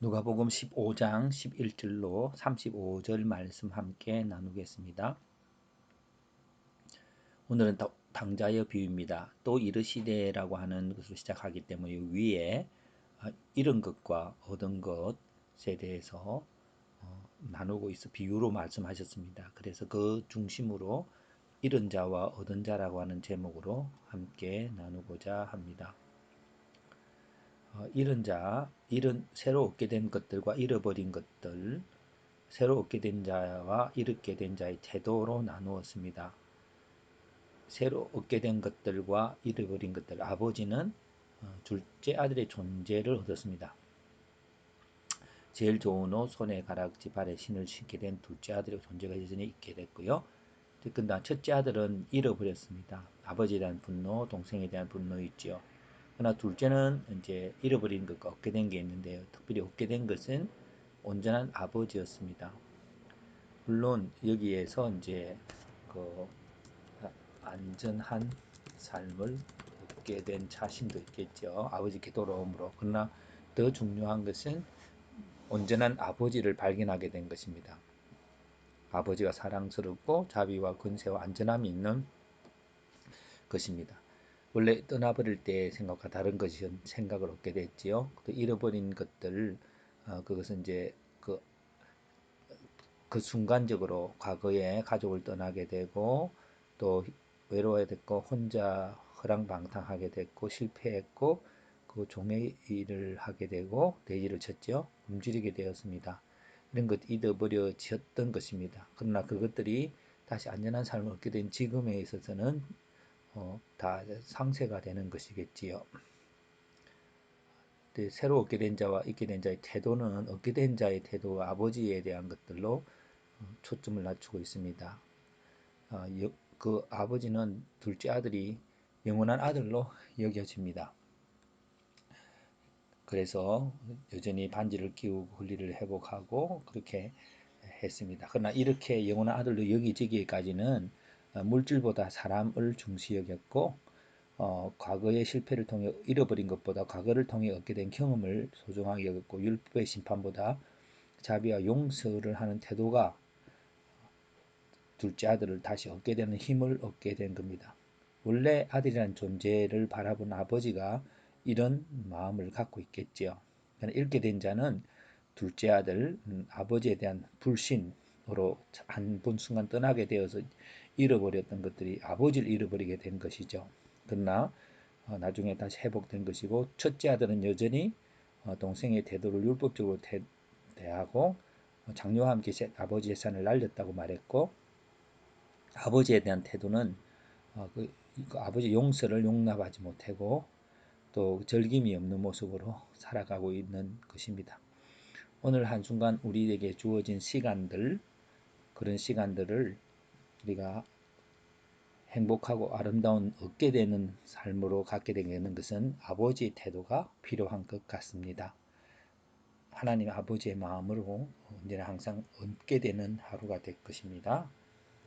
누가복음 15장 11절로 35절 말씀 함께 나누겠습니다. 오늘은 당자의 비유입니다. 또 이르시되라고 하는 것으로 시작하기 때문에 위에 잃은 것과 얻은 것에 대해서 나누고 있어 비유로 말씀하셨습니다. 그래서 그 중심으로 잃은 자와 얻은 자라고 하는 제목으로 함께 나누고자 합니다. 잃은 자, 새로 얻게 된 것들과 잃어버린 것들, 새로 얻게 된 자와 잃게 된 자의 태도로 나누었습니다. 새로 얻게 된 것들과 잃어버린 것들, 아버지는 둘째 아들의 존재를 얻었습니다. 제일 좋은 옷, 손에 가락지, 발에 신을 신게 된 둘째 아들의 존재가 여전히 있게 됐고요. 그러나 첫째 아들은 잃어버렸습니다. 아버지에 대한 분노, 동생에 대한 분노 있죠. 그러나 둘째는 이제 잃어버린 것과 얻게 된 게 있는데요. 특별히 얻게 된 것은 온전한 아버지였습니다. 물론 여기에서 이제 그 안전한 삶을 얻게 된 자신도 있겠죠. 아버지께 돌아옴으로. 그러나 더 중요한 것은 온전한 아버지를 발견하게 된 것입니다. 아버지가 사랑스럽고 자비와 근세와 안전함이 있는 것입니다. 원래 떠나버릴 때 생각과 다른 것이 생각을 얻게 됐지요. 또 잃어버린 것들, 그것은 이제 그 순간적으로 과거에 가족을 떠나게 되고 또 외로워야 됐고 혼자 허랑방탕하게 됐고 실패했고 그 종의 일을 하게 되고 돼지를 쳤죠. 굶주리게 되었습니다. 이런 것 잊어버려졌던 것입니다. 그러나 그것들이 다시 안전한 삶을 얻게 된 지금에 있어서는 다 상쇄가 되는 것이겠지요. 새로 얻게 된 자와 잊게 된 자의 태도는 얻게 된 자의 태도와 아버지에 대한 것들로 초점을 낮추고 있습니다. 그 아버지는 둘째 아들이 영원한 아들로 여겨집니다. 그래서 여전히 반지를 끼우고 권리를 회복하고 그렇게 했습니다. 그러나 이렇게 영원한 아들로 여기지기까지는 물질보다 사람을 중시 여겼고 과거의 실패를 통해 잃어버린 것보다 과거를 통해 얻게 된 경험을 소중하게 여겼고 율법의 심판보다 자비와 용서를 하는 태도가 둘째 아들을 다시 얻게 되는 힘을 얻게 된 겁니다. 원래 아들이라는 존재를 바라본 아버지가 이런 마음을 갖고 있겠지요. 잃게 된 자는 둘째 아들, 아버지에 대한 불신으로 한 번 순간 떠나게 되어서 잃어버렸던 것들이 아버지를 잃어버리게 된 것이죠. 그러나 나중에 다시 회복된 것이고 첫째 아들은 여전히 동생의 태도를 율법적으로 대하고 장녀와 함께 아버지 재산을 날렸다고 말했고 아버지에 대한 태도는 그 아버지 용서를 용납하지 못하고 또 절김이 없는 모습으로 살아가고 있는 것입니다. 오늘 한순간 우리에게 주어진 시간들, 그런 시간들을 우리가 행복하고 아름다운 얻게 되는 삶으로 갖게 되는 것은 아버지의 태도가 필요한 것 같습니다. 하나님 아버지의 마음으로 언제나 항상 얻게 되는 하루가 될 것입니다.